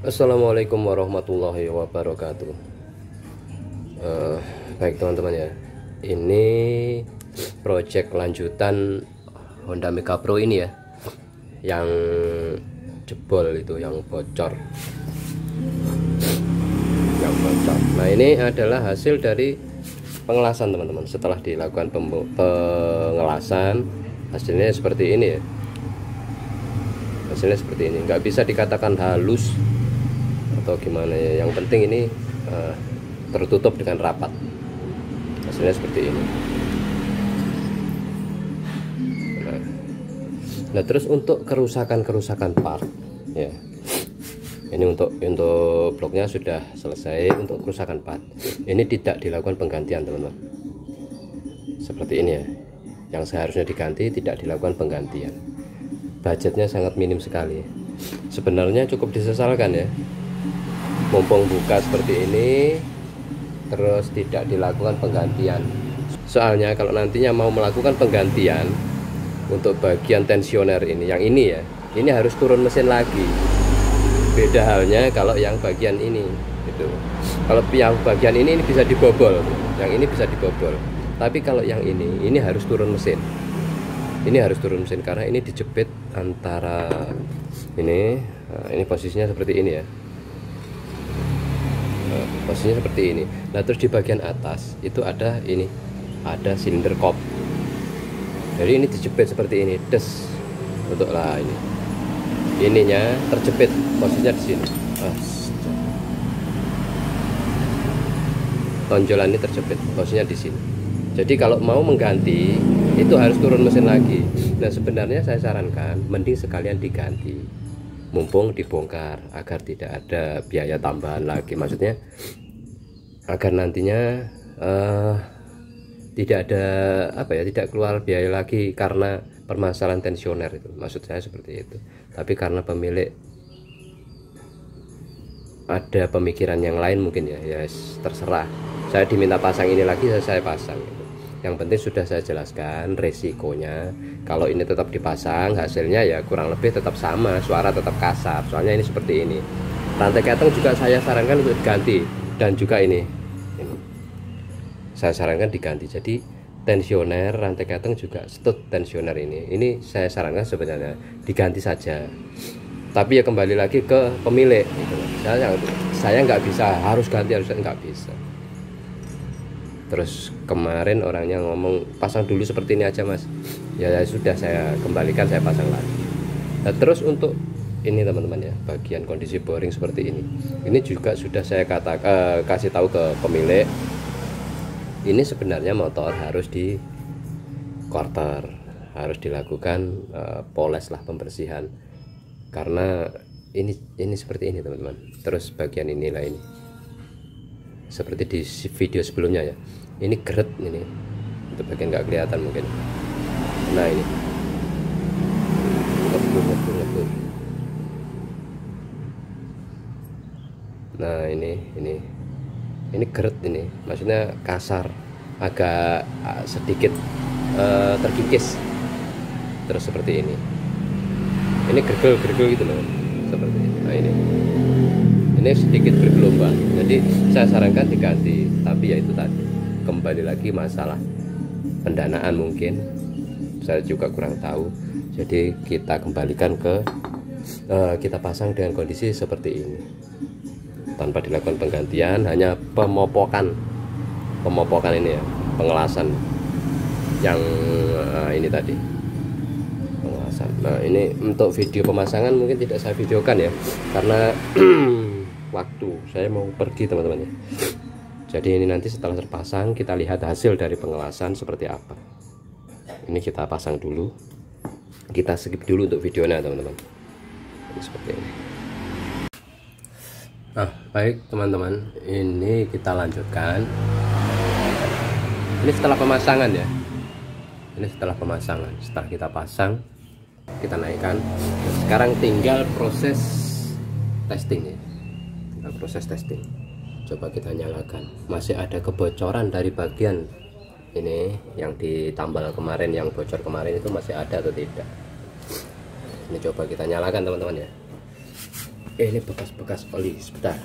Assalamualaikum warahmatullahi wabarakatuh. Baik teman-teman ya, ini project lanjutan Honda Mega Pro ini ya, yang jebol itu, yang bocor. Nah, ini adalah hasil dari pengelasan teman-teman. Setelah dilakukan pengelasan, hasilnya seperti ini ya. Hasilnya seperti ini. Nggak bisa dikatakan halus atau gimana ya. Yang penting ini tertutup dengan rapat. Hasilnya seperti ini. Nah, terus untuk kerusakan part ya, ini untuk bloknya sudah selesai. Untuk kerusakan part ini tidak dilakukan penggantian teman-teman, seperti ini ya. Yang seharusnya diganti tidak dilakukan penggantian. Budgetnya sangat minim sekali. Sebenarnya cukup disesalkan ya, mumpung buka seperti ini terus tidak dilakukan penggantian. Soalnya kalau nantinya mau melakukan penggantian untuk bagian tensioner ini, yang ini ya, ini harus turun mesin lagi. Beda halnya kalau yang bagian ini gitu. Kalau yang bagian ini bisa dibobol, yang ini bisa dibobol. Tapi kalau yang ini harus turun mesin. Ini harus turun mesin karena ini dijepit antara ini. Nah, ini posisinya seperti ini ya. Posisinya seperti ini. Nah, terus di bagian atas itu ada ini, ada silinder kop. Jadi ini dijepit seperti ini, des. Untuklah ini. Ininya terjepit, posisinya di sini. Tonjolan ini terjepit, posisinya di sini. Jadi kalau mau mengganti itu harus turun mesin lagi. Nah, sebenarnya saya sarankan mending sekalian diganti, mumpung dibongkar, agar tidak ada biaya tambahan lagi. Maksudnya agar nantinya tidak ada tidak keluar biaya lagi karena permasalahan tensioner itu. Maksud saya seperti itu. Tapi karena pemilik ada pemikiran yang lain mungkin ya, terserah. Saya diminta pasang ini lagi, saya pasang gitu. Yang penting sudah saya jelaskan resikonya. Kalau ini tetap dipasang, hasilnya ya kurang lebih tetap sama, suara tetap kasar. Soalnya ini seperti ini. Rantai keteng juga saya sarankan untuk diganti, dan juga ini saya sarankan diganti. Jadi tensioner rantai keteng juga stud tensioner ini saya sarankan sebenarnya diganti saja. Tapi ya kembali lagi ke pemilik gitu. Saya nggak bisa harus ganti, harus nggak bisa. Terus kemarin orangnya ngomong pasang dulu seperti ini aja mas, ya sudah saya kembalikan, saya pasang lagi. Nah, terus untuk ini teman-teman ya, bagian kondisi boring seperti ini juga sudah saya kasih tahu ke pemilik. Ini sebenarnya motor harus di quarter, harus dilakukan poles lah, pembersihan, karena ini seperti ini teman-teman. Terus bagian inilah ini seperti di video sebelumnya ya, ini geret ini, untuk bagian nggak kelihatan mungkin. Nah ini ngebul. Nah ini geret ini, maksudnya kasar, agak sedikit terkikis. Terus seperti ini gergel gitu loh, seperti ini. Nah ini sedikit bergelombang, jadi saya sarankan diganti. Tapi ya itu tadi, kembali lagi masalah pendanaan mungkin, saya juga kurang tahu. Jadi kita kembalikan ke kita pasang dengan kondisi seperti ini tanpa dilakukan penggantian, hanya pemopokan ini ya, pengelasan yang ini tadi, pengelasan. Nah ini untuk video pemasangan mungkin tidak saya videokan ya, karena waktu saya mau pergi teman-teman ya. Jadi ini nanti setelah terpasang kita lihat hasil dari pengelasan seperti apa. Ini kita pasang dulu, kita skip dulu untuk videonya teman-teman. Seperti ini. Nah baik teman-teman, ini kita lanjutkan. Ini setelah pemasangan ya. Ini setelah pemasangan, setelah kita pasang, kita naikkan. Nah, sekarang tinggal proses testing ya. Proses testing, coba kita nyalakan. Masih ada kebocoran dari bagian ini yang ditambal kemarin, yang bocor kemarin itu masih ada atau tidak. Ini coba kita nyalakan teman-teman ya. Ini bekas-bekas oli sebentar.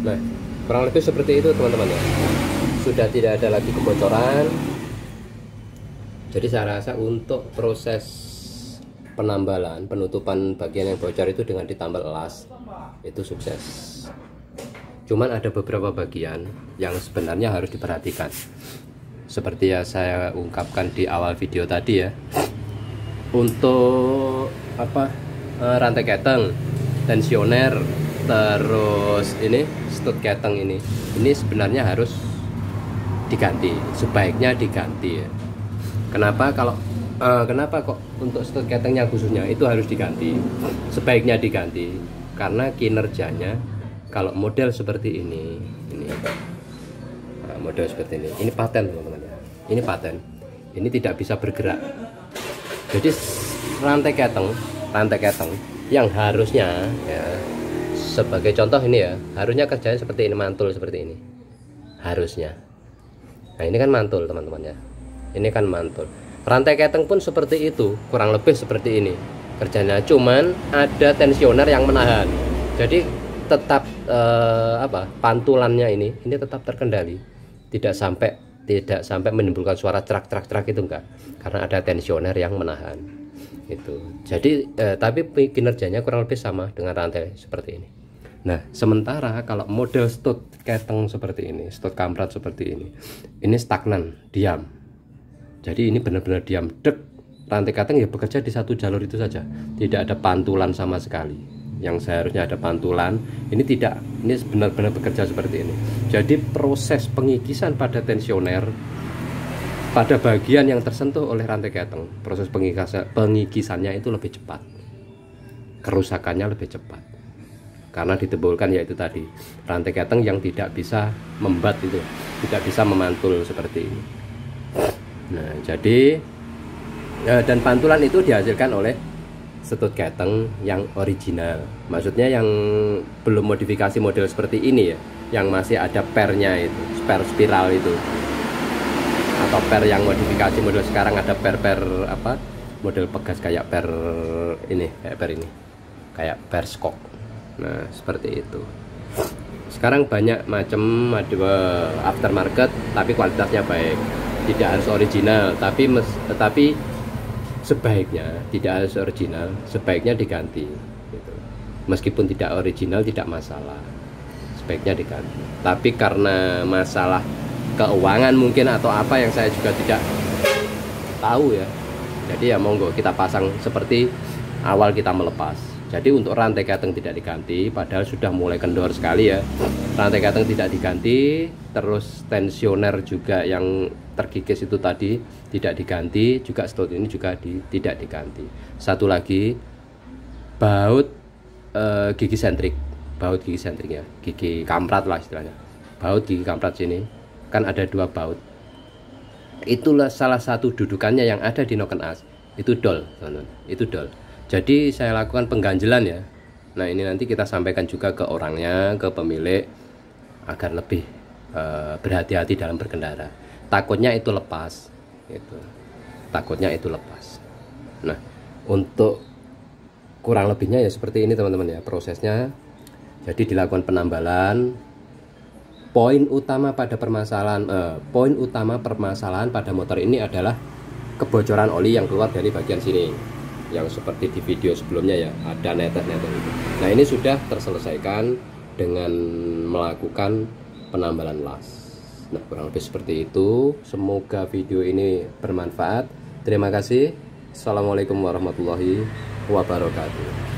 Nah, kurang lebih seperti itu teman-teman ya. Sudah tidak ada lagi kebocoran. Jadi saya rasa untuk proses penambalan, penutupan bagian yang bocor itu dengan ditambal elas itu sukses. Cuman ada beberapa bagian yang sebenarnya harus diperhatikan. Seperti yang saya ungkapkan di awal video tadi ya. Untuk rantai keteng, tensioner, terus ini stud keteng ini sebenarnya harus diganti, sebaiknya diganti ya. Kenapa kok untuk stud ketengnya khususnya itu harus diganti, sebaiknya diganti karena kinerjanya kalau model seperti ini model seperti ini paten teman-teman ya, ini paten, ini tidak bisa bergerak. Jadi rantai keteng yang harusnya ya, sebagai contoh ini ya, harusnya kerjanya seperti ini, mantul seperti ini harusnya. Nah ini kan mantul teman-teman ya, ini kan mantul. Rantai keteng pun seperti itu, kurang lebih seperti ini kerjanya, cuman ada tensioner yang menahan. Jadi tetap pantulannya ini tetap terkendali, tidak sampai menimbulkan suara cerak itu enggak, karena ada tensioner yang menahan itu. Jadi tapi kinerjanya kurang lebih sama dengan rantai seperti ini. Nah, sementara kalau model stud keteng seperti ini, stud kamprat seperti ini stagnan, diam. Jadi ini benar-benar diam, dek. Rantai keteng ya bekerja di satu jalur itu saja, tidak ada pantulan sama sekali. Yang seharusnya ada pantulan, ini tidak, ini benar-benar bekerja seperti ini. Jadi proses pengikisan pada tensioner pada bagian yang tersentuh oleh rantai keteng, proses pengikisannya itu lebih cepat, kerusakannya lebih cepat, karena ditimbulkan yaitu tadi rantai keteng yang tidak bisa membat itu, tidak bisa memantul seperti ini. Nah, jadi dan pantulan itu dihasilkan oleh stud keteng yang original, maksudnya yang belum modifikasi model seperti ini ya, yang masih ada pernya itu, spiral itu, atau per yang modifikasi model sekarang ada per model pegas kayak per ini, kayak per skok. Nah seperti itu. Sekarang banyak macam aftermarket tapi kualitasnya baik, tidak harus original, tapi sebaiknya tidak harus original, sebaiknya diganti gitu. Meskipun tidak original tidak masalah, sebaiknya diganti. Tapi karena masalah keuangan mungkin atau apa yang saya juga tidak tahu ya, jadi ya monggo kita pasang seperti awal kita melepas. Jadi untuk rantai keteng tidak diganti, padahal sudah mulai kendor sekali ya. Rantai keteng tidak diganti, terus tensioner juga yang terkikis itu tadi tidak diganti, juga slot ini juga tidak diganti. Satu lagi, baut gigi sentrik, baut gigi sentriknya, gigi kamprat lah istilahnya. Baut gigi kamprat sini kan ada 2 baut. Itulah salah satu dudukannya yang ada di noken as. Itu dol, teman-teman. Itu dol. Jadi saya lakukan pengganjelan ya. Nah ini nanti kita sampaikan juga ke orangnya, ke pemilik, agar lebih berhati-hati dalam berkendara. Takutnya itu lepas, gitu. Takutnya itu lepas. Nah untuk kurang lebihnya ya seperti ini teman-teman ya prosesnya. Jadi dilakukan penambalan. Poin utama permasalahan pada motor ini adalah kebocoran oli yang keluar dari bagian sini. Yang seperti di video sebelumnya ya, ada netes-netes itu. Nah ini sudah terselesaikan dengan melakukan penambalan las. Nah kurang lebih seperti itu. Semoga video ini bermanfaat. Terima kasih. Assalamualaikum warahmatullahi wabarakatuh.